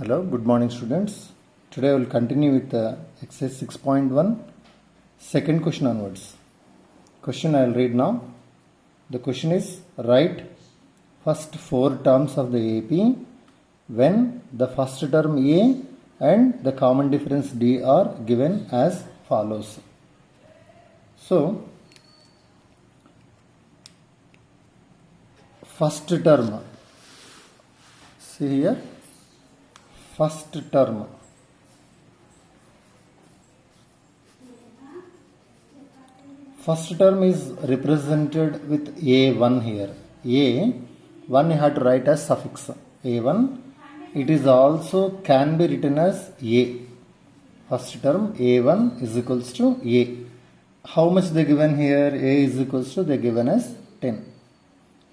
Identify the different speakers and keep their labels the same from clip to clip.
Speaker 1: Hello, good morning students. Today I will continue with exercise 6.1, second question onwards. Question I will read now. The question is, write first four terms of the AP when the first term A and the common difference D are given as follows. So, first term, see here, first term. First term is represented with A1 here. A1 you have to write as suffix A1. It is also can be written as A. First term A1 is equals to A. How much they given here? A is equals to they given as 10.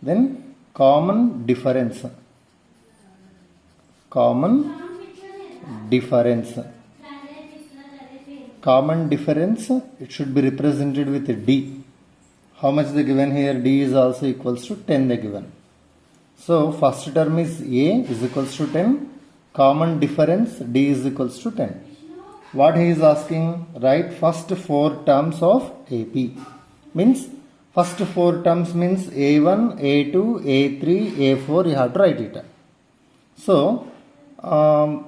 Speaker 1: Then common difference. Common difference. Common difference, it should be represented with D. How much they given here? D is also equals to 10 they given. So first term is A is equals to 10. Common difference D is equals to 10. What he is asking? Write first four terms of AP. Means first four terms means A1, A2, A3, A4 you have to write it. So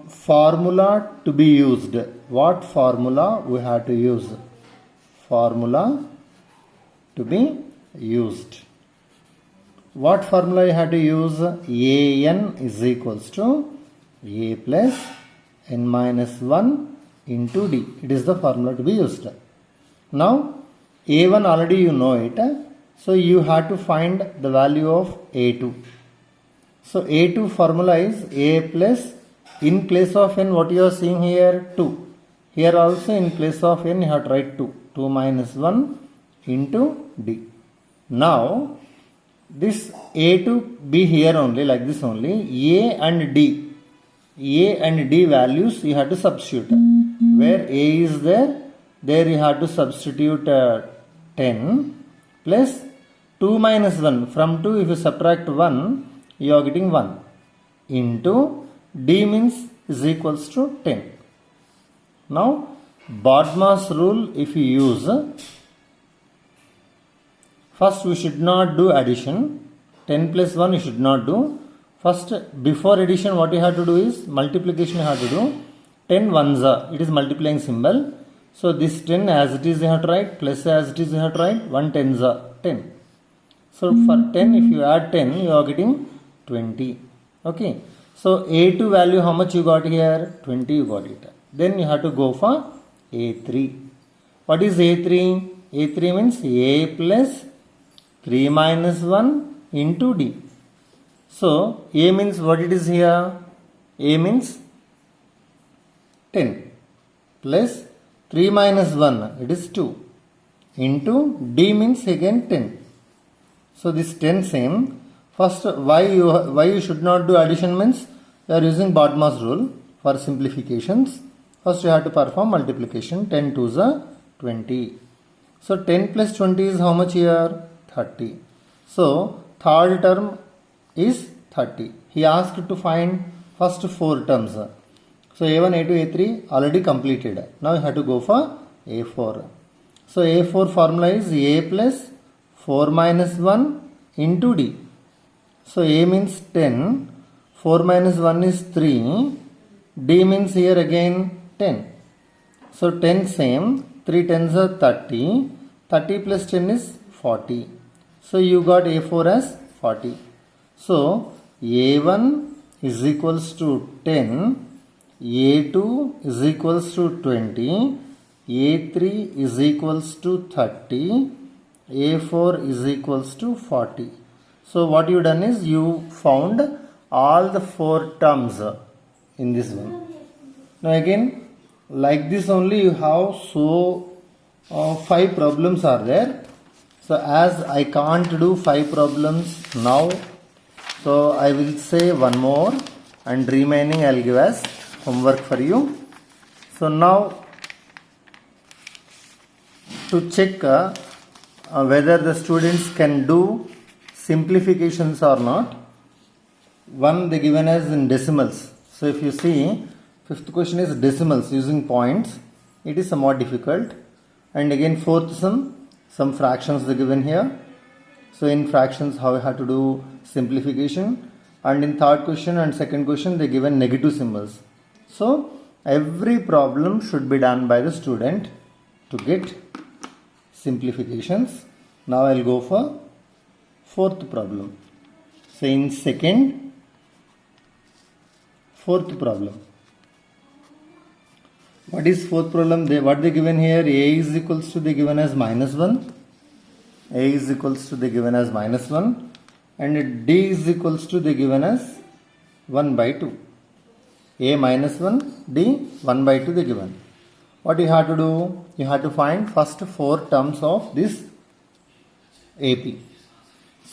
Speaker 1: formula to be used. What formula we have to use? Formula to be used. What formula you have to use? AN is equals to A plus N minus 1 into D. It is the formula to be used. Now A1 already you know it. So you have to find the value of A2. So A2 formula is A plus, in place of N what you are seeing here? 2. Here also in place of N you have to write 2. 2 minus 1 into D. Now this A2 be here only, like this only. A and D. A and D values you have to substitute. Where A is there you have to substitute 10 plus 2 minus 1. From 2 if you subtract 1 you are getting 1 into D means is equals to 10. Now BODMAS rule if you use, first we should not do addition. 10 plus 1 you should not do. First before addition what you have to do is multiplication you have to do. 10 ones are, it is multiplying symbol. So this 10 as it is you have to write, plus as it is you have to write, 1 tens are 10. So for 10 if you add 10 you are getting 20. Okay. So A2 value how much you got here? 20 you got it. Then you have to go for A3. What is A3? A3 means A plus 3 minus 1 into D. So A means what it is here? A means 10 plus 3 minus 1 it is 2 into D means again 10. So this 10 same. First, why you should not do addition means you are using BODMAS rule for simplifications. First you have to perform multiplication. 10 2s are 20. So 10 plus 20 is how much here? 30. So third term is 30. He asked to find first four terms. So A1, A2, A3 already completed. Now you have to go for A4. So A4 formula is A plus 4 minus 1 into D. So A means 10, 4 minus 1 is 3, D means here again 10. So 10 same, 3 tens are 30, 30 plus 10 is 40. So you got A4 as 40. So A1 is equals to 10, A2 is equals to 20, A3 is equals to 30, A4 is equals to 40. So what you done is you found all the four terms in this one. Now again like this only you have so 5 problems are there. So as I can't do 5 problems now, so I will say one more and remaining I will give as homework for you. So now to check whether the students can do simplifications or not, one they given as in decimals. So if you see, fifth question is decimals using points. It is somewhat difficult. And again fourth some fractions are given here. So in fractions how we have to do simplification. And in third question and second question they given negative symbols. So every problem should be done by the student to get simplifications. Now I'll go for fourth problem. So in fourth problem. What is fourth problem? What they given here? A is equals to they given as -1. A is equals to they given as -1. And D is equals to they given as 1/2. A -1, D 1/2 they given. What you have to do? You have to find first 4 terms of this AP.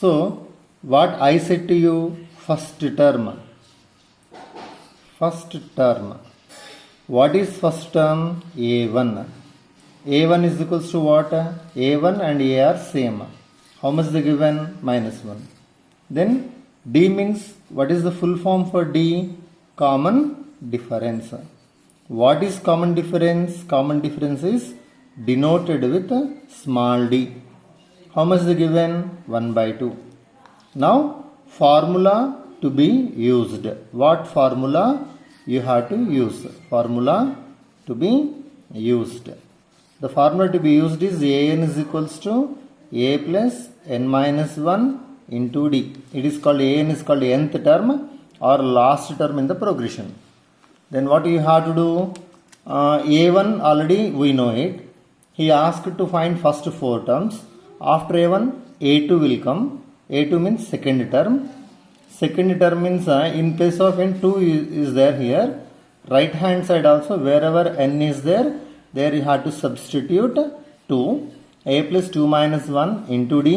Speaker 1: So what I said to you, first term. What is first term? A1. A1 is equals to what? A1 and A are same. How much they given? -1. Then D means, what is the full form for D? Common difference. What is common difference? Common difference is denoted with a small d. How much they given? 1/2. Now formula to be used. What formula you have to use? Formula to be used. The formula to be used is An is equals to A plus n minus 1 into D. It is called An is called nth term or last term in the progression. Then what you have to do? A1 already we know it. He asked to find first 4 terms. After A1, A2 will come. A2 means second term. Second term means in place of n, 2 is there here. Right hand side also, wherever n is there you have to substitute 2. A plus 2 minus 1 into D.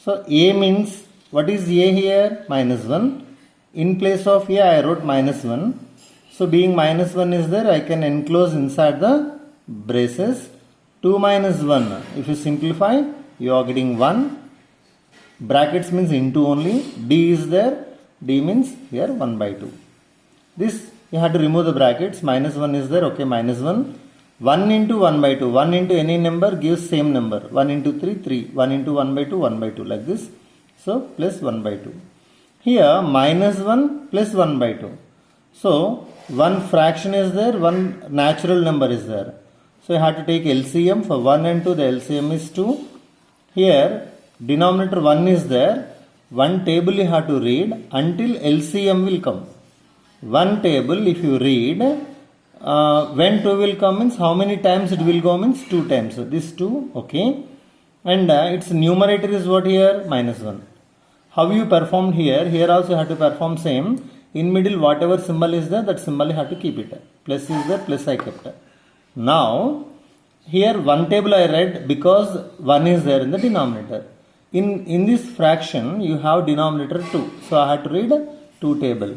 Speaker 1: So A means, what is A here? -1. In place of A I wrote -1. So being -1 is there, I can enclose inside the braces. 2 minus 1. If you simplify, you are getting 1. Brackets means into only. D is there. D means here 1/2. This you have to remove the brackets. -1 is there. Okay, -1. 1 into 1/2. 1 into any number gives same number. 1 into 3, 3. 1 into 1/2, 1/2 like this. So plus 1/2. Here -1 plus 1/2. So one fraction is there, one natural number is there. So you have to take LCM. For 1 and 2 the LCM is 2. Here denominator 1 is there. One table you have to read until LCM will come. One table if you read, when 2 will come means how many times it will go means 2 times. So this 2, okay. And its numerator is what here? -1. How you performed here? Here also you have to perform same. In middle whatever symbol is there, that symbol you have to keep it. Plus is there, plus I kept. Now here one table I read because 1 is there in the denominator. In this fraction you have denominator 2. So I have to read 2 table.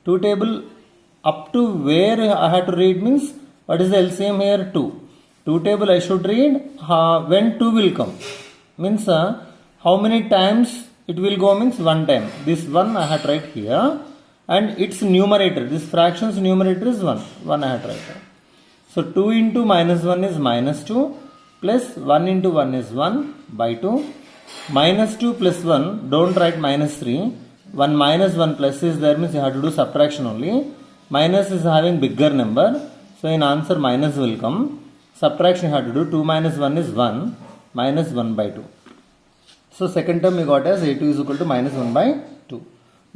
Speaker 1: 2 table up to where I have to read means, what is the LCM here? 2. 2 table I should read when 2 will come. Means how many times it will go means 1 time. This 1 I have to write here. And its numerator, this fraction's numerator is 1. 1 I have to write. So 2 into -1 is -2. Plus 1 into 1 is 1/2. -2 plus 1, don't write -3. 1 minus 1 plus is there means you have to do subtraction only. Minus is having bigger number. So in answer minus will come. Subtraction you have to do. 2 minus 1 is 1. Minus 1/2. So second term you got as A2 is equal to -1/2.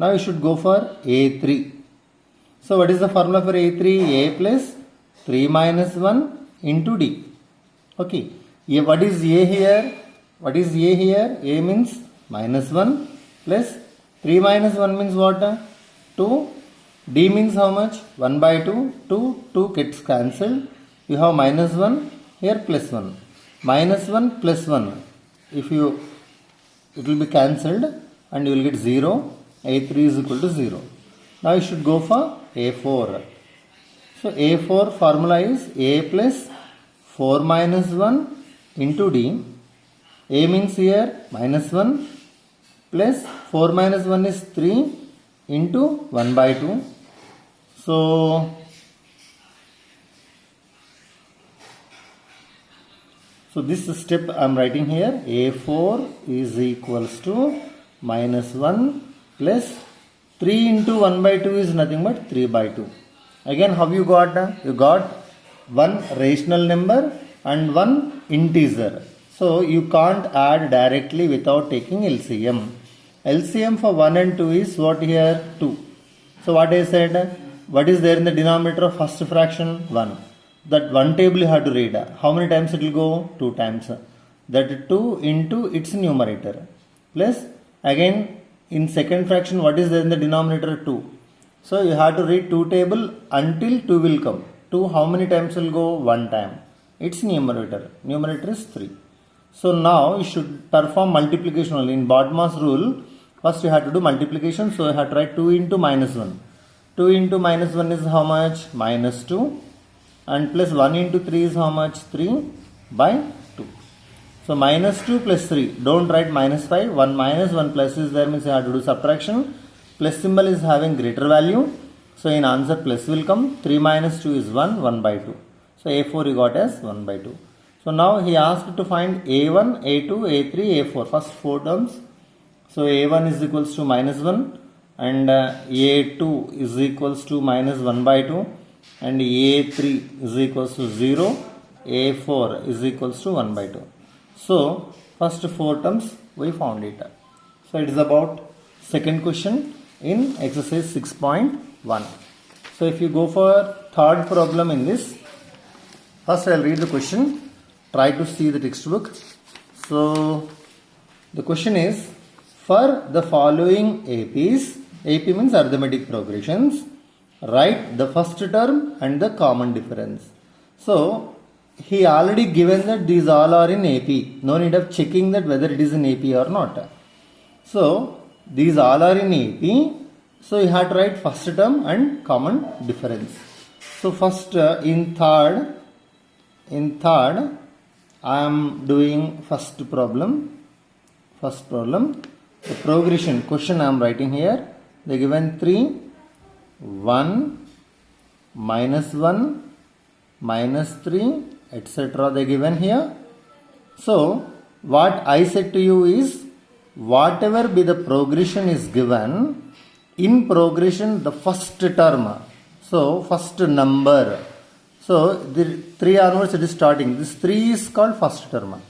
Speaker 1: Now you should go for A3. So what is the formula for A3? A plus 3 minus 1 into D. Okay. What is A here? What is A here? A means -1 plus 3 minus 1 means what? 2. D means how much? 1/2. 2 gets cancelled. You have -1 here plus 1. -1 plus 1. It will be cancelled and you will get 0. A3 is equal to 0. Now you should go for A4. So A4 formula is A plus 4 minus 1 into D. A means here -1 plus 4 minus 1 is 3 into 1/2. So this step I am writing here, A4 is equals to minus 1 plus 3 into 1 by 2 is nothing but 3 by 2. Again, how you got? You got one rational number and one integer. So you can't add directly without taking LCM. LCM for 1 and 2 is what here? 2. So what I said? What is there in the denominator of first fraction? 1. That one table you have to read. How many times it will go? 2 times. That 2 into its numerator. Plus again in second fraction what is there in the denominator? 2. So you have to read 2 table until 2 will come. 2 how many times will go? 1 time. Its numerator. Numerator is 3. So now you should perform multiplication only. In BODMAS rule, first you have to do multiplication. So you have to write 2 into minus 1. 2 into minus 1 is how much? Minus 2. And plus 1 into 3 is how much? 3 by 2. So minus 2 plus 3. Don't write minus 5. 1 minus 1 plus is there means you have to do subtraction. Plus symbol is having greater value. So in answer plus will come. 3 minus 2 is 1. 1 by 2. So A4 you got as 1 by 2. So now he asked to find A1, A2, A3, A4. First 4 terms. So A1 is equals to minus 1. And A2 is equals to minus 1 by 2. And A3 is equals to 0, A4 is equals to 1 by 2. So, first 4 terms we found it. So, it is about second question in exercise 6.1. So, if you go for third problem in this, first I will read the question, try to see the textbook. So, the question is, for the following APs, AP means arithmetic progressions, write the first term and the common difference. So, he already given that these all are in AP. No need of checking that whether it is in AP or not. So, these all are in AP. So, you have to write first term and common difference. So, first in third, I am doing first problem. The progression question I am writing here. They given 3. 1, minus 1, minus 3, etc. they given here. So, what I said to you is, whatever be the progression is given, in progression the first term, so first number, so the 3 onwards it is starting, this 3 is called first term.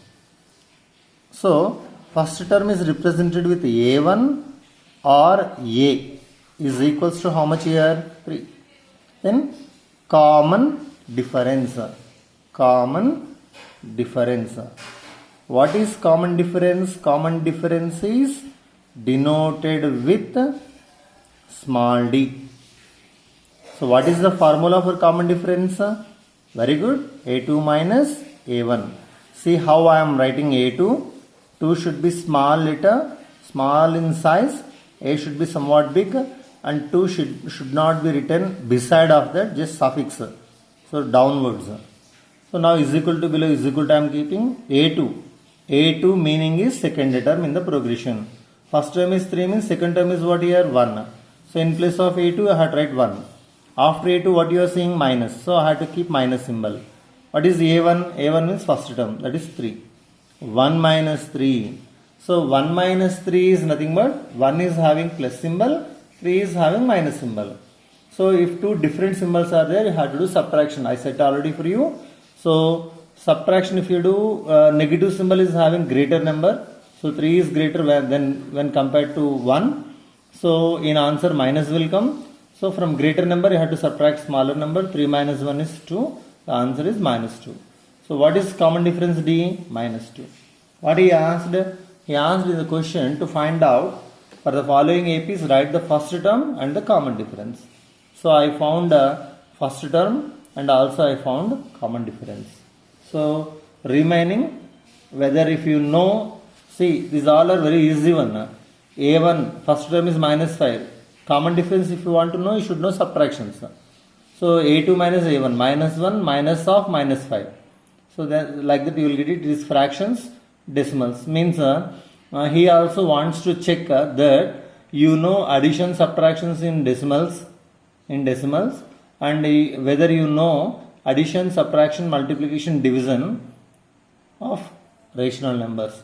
Speaker 1: So, first term is represented with A1 or A. Is equals to how much here? 3. Then common difference. What is common difference? Common difference is denoted with small d. So what is the formula for common difference? Very good. A2 minus A1. See how I am writing A2. 2 should be small letter, small in size. A should be somewhat big. And 2 should not be written beside of that, just suffix. So downwards. So now is equal to below is equal to I am keeping A2. A2 meaning is second term in the progression. First term is 3 means second term is what here? 1. So in place of A2 I have to write 1. After A2 what you are seeing? Minus. So I have to keep minus symbol. What is A1? A1 means first term, that is 3. 1 minus 3. So 1 minus 3 is nothing but 1 is having plus symbol, 3 is having minus symbol. So if two different symbols are there, you have to do subtraction. I said already for you. So subtraction, if you do, negative symbol is having greater number. So 3 is greater than when compared to 1. So in answer minus will come. So from greater number you have to subtract smaller number. 3 minus 1 is 2. The answer is minus 2. So what is common difference D? Minus 2. What he asked? He asked in the question to find out for the following APs, write the first term and the common difference. So I found first term and also I found common difference. So remaining, whether if you know, see these all are very easy one. A1 first term is minus 5. Common difference, if you want to know, you should know subtractions. So A2 minus A1, minus 1 minus of minus 5. So then like that you will get it. It is fractions, decimals. Means he also wants to check that you know addition subtractions in decimals. in decimals, and whether you know addition, subtraction, multiplication, division of rational numbers.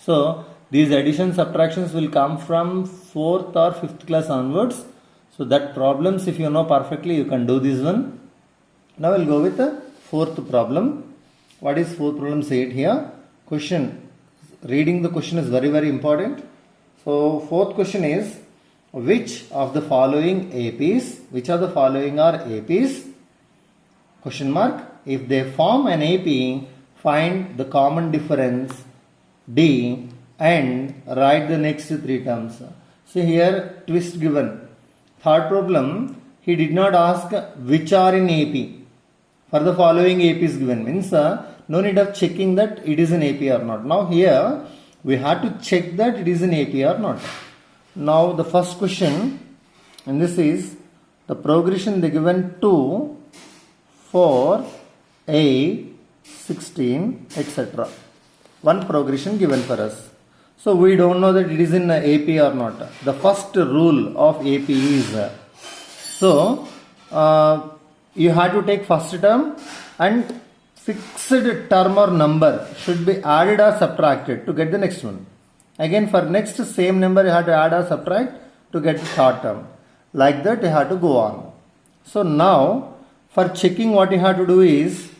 Speaker 1: So these addition subtractions will come from 4th or 5th class onwards. So that problems, if you know perfectly, you can do this one. Now we'll go with the 4th problem. What is 4th problem? Say it here. Question. Reading the question is very, very important. So 4th question is, which of the following APs, which of the following are APs? Question mark. If they form an AP, find the common difference D and write the next 3 terms. So here twist given. Third problem, he did not ask which are in AP. For the following AP is given, means no need of checking that it is an AP or not. Now here we have to check that it is an AP or not. Now the first question, and this is the progression they given 2, 4, 8, 16, etc. One progression given for us. So we don't know that it is in AP or not. The first rule of AP is, you have to take first term and fixed term or number should be added or subtracted to get the next one. Again for next same number you have to add or subtract to get the third term. Like that you have to go on. So now for checking what you have to do is,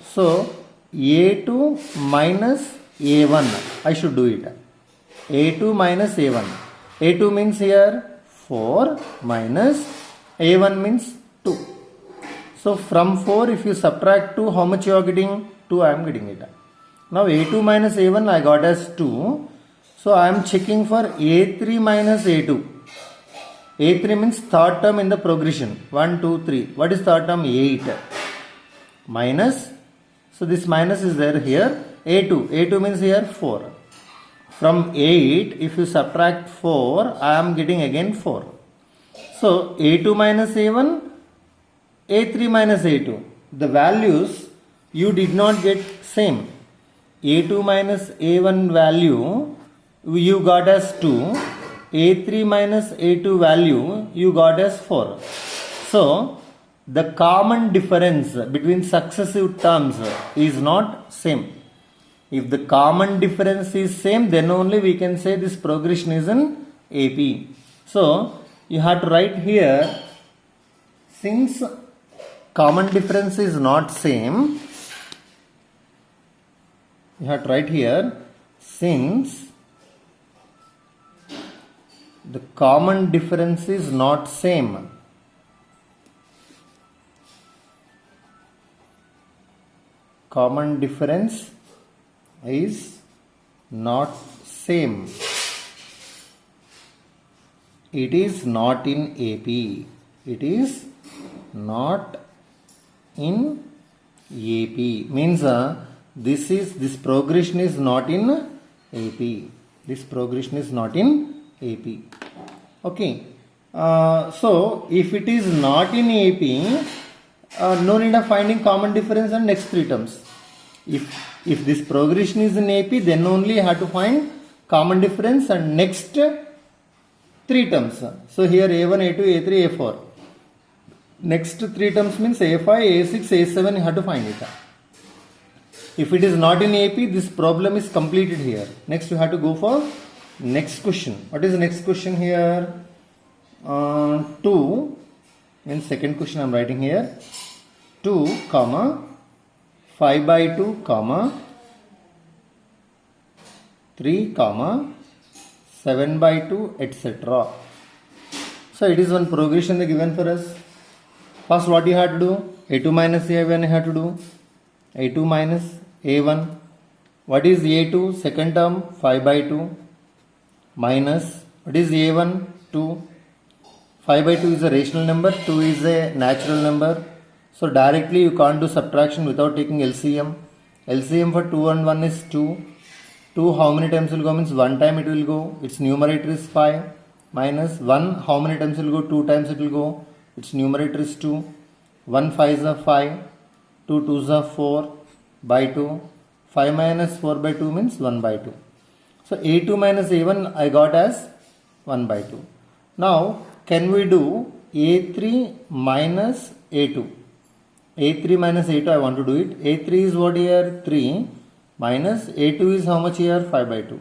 Speaker 1: so A2 minus A1 I should do it. A2 minus A1. A2 means here 4 minus A1 means 2. So from 4 if you subtract 2, how much you are getting? 2 I am getting it. Now A2 minus A1 I got as 2. So I am checking for A3 minus A2. A3 means third term in the progression. 1, 2, 3. What is third term? 8. Minus. So this minus is there here. A2. A2 means here 4. From 8 if you subtract 4 I am getting again 4. So A2 minus A1, A3 minus A2. The values you did not get same. A2 minus A1 value you got as 2. A3 minus A2 value you got as 4. So the common difference between successive terms is not same. If the common difference is same, then only we can say this progression is an AP. So you have to write here, since common difference is not same, you have to write here, since the common difference is not same, common difference is not same, it is not in AP, it is not in AP, means this progression is not in AP, this progression is not in AP. Okay, so if it is not in AP, no need of finding common difference and next 3 terms. If this progression is in AP, then only you have to find common difference and next 3 terms. So here A1, A2, A3, A4. Next 3 terms means A5, A6, A7 you have to find it. If it is not in AP, this problem is completed here. Next you have to go for next question. What is the next question here? 2 means second question I am writing here. 2 comma 5 by 2 comma 3 comma 7 by 2 etc. So it is one progression they given for us. First what you have to do? A2 minus A1 you have to do. A2 minus A1. What is A2? Second term 5 by 2 minus what is A1? 2. 5 by 2 is a rational number, 2 is a natural number. So directly you can't do subtraction without taking LCM. LCM for 2 and 1 is 2. 2 how many times will go? Means 1 time it will go. Its numerator is 5. Minus 1 how many times will go? 2 times it will go. Its numerator is 2. 1 5 is 5. 2 2s are 4 by 2. 5 minus 4 by 2 means 1 by 2. So A2 minus A1 I got as 1 by 2. Now can we do A3 minus A2? A3 minus A2, I want to do it. A3 is what here? 3 minus A2 is how much here? 5 by 2.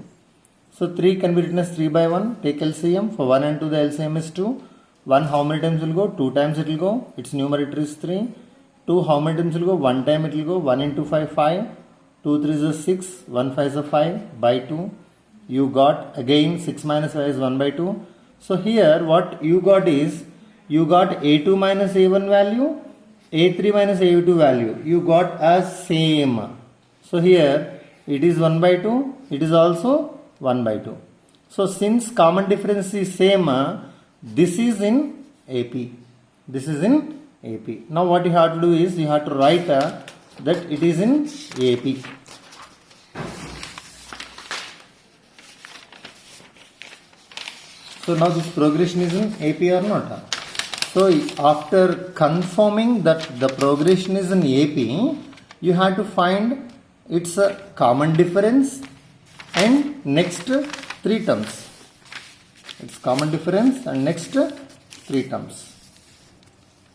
Speaker 1: So 3 can be written as 3 by 1. Take LCM. For 1 and 2 the LCM is 2. 1 how many times will go? 2 times it will go. Its numerator is 3. 2 how many times will go? 1 time it will go. 1 into 5, 5. 2 3 is a 6. 1 5 is a 5 by 2. You got again 6 minus 5 is 1 by 2. So here what you got is, you got A2 minus A1 value, A3 minus A2 value. You got as same. So here it is 1 by 2. It is also 1 by 2. So since common difference is same, this is in AP. This is in AP. Now what you have to do is, you have to write that it is in AP. So now this progression is in AP or not? So after confirming that the progression is in AP, you have to find its common difference and next 3 terms. Its common difference and next 3 terms.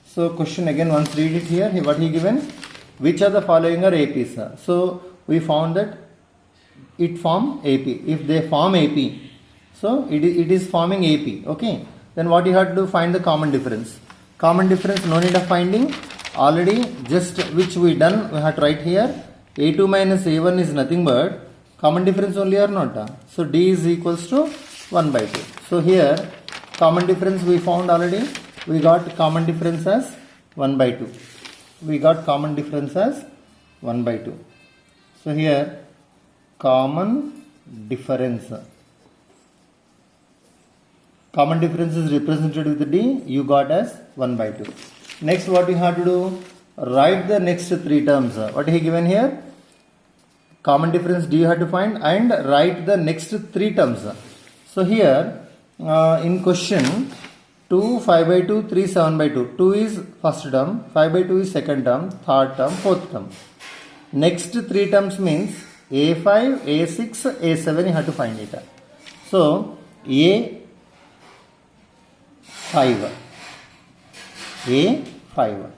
Speaker 1: So question again, once read it here. What he given? Which are the following are APs? So we found that it form AP. If they form AP, so it is forming AP. Okay. Then what you have to do? Find the common difference. Common difference, no need of finding. Already just which we done, we have to write here. A2 minus A1 is nothing but common difference only or not? So D is equals to 1 by 2. So here common difference we found already. We got common difference as 1 by 2. We got common difference as 1 by 2. So here common difference. Common difference is represented with D. You got as 1 by 2. Next what you have to do? Write the next 3 terms. What he given here? Common difference D you have to find and write the next 3 terms. So here in question 2, 5 by 2, 3, 7 by 2. 2 is first term, 5 by 2 is second term, third term, fourth term. Next 3 terms means A5, A6, A7 you have to find it. So A5. A5.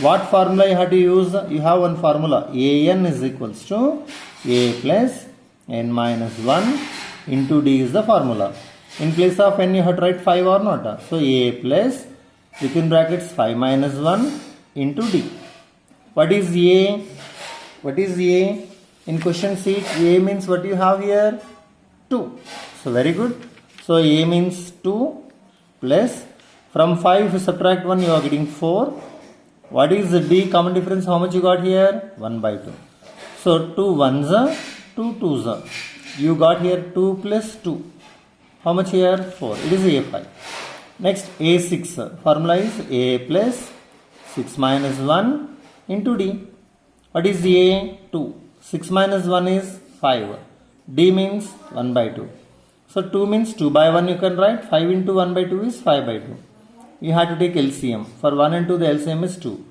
Speaker 1: What formula you have to use? You have one formula. AN is equals to A plus N minus 1 into D is the formula. In place of N you have to write 5 or not. So A plus within brackets 5 minus 1 into D. What is A? What is A? In question sheet A means what you have here? 2. So very good. So A means 2 plus from 5 if you subtract 1 you are getting 4. What is the D common difference? How much you got here? 1 by 2. So 2 ones are 2 twos are. You got here 2 plus 2. How much here? 4. It is A5. Next A6. Formula is A plus 6 minus 1 into D. What is A2? 6 minus 1 is 5. D means 1 by 2. So 2 means 2 by 1 you can write. 5 into 1 by 2 is 5 by 2. You have to take LCM. For 1 and 2 the LCM is 2.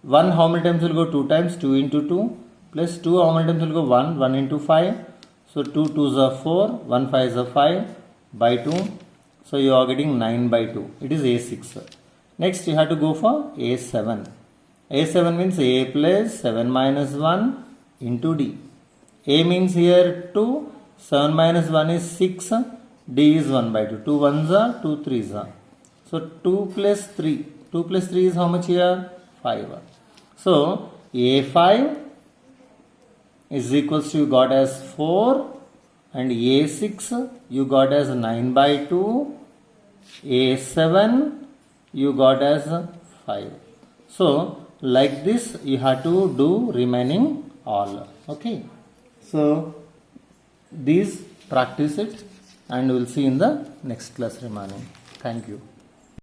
Speaker 1: 1 how many times will go? 2 times. 2 into 2 plus 2 how many times will go? 1. 1 into 5. So 2 2s are 4. 1 5 is a 5 by 2. So you are getting 9 by 2. It is A6. Next you have to go for A7. A7 means A plus 7 minus 1 into D. A means here 2. 7 minus 1 is 6. D is 1 by 2. 2 ones are 2 threes are. So 2 plus 3. 2 plus 3 is how much here? 5. So A5 is equals to you got as 4 and A6 you got as 9 by 2. A7 you got as 5. So like this you have to do remaining all. Okay. So these practice it and we will see in the next class remaining. Thank you.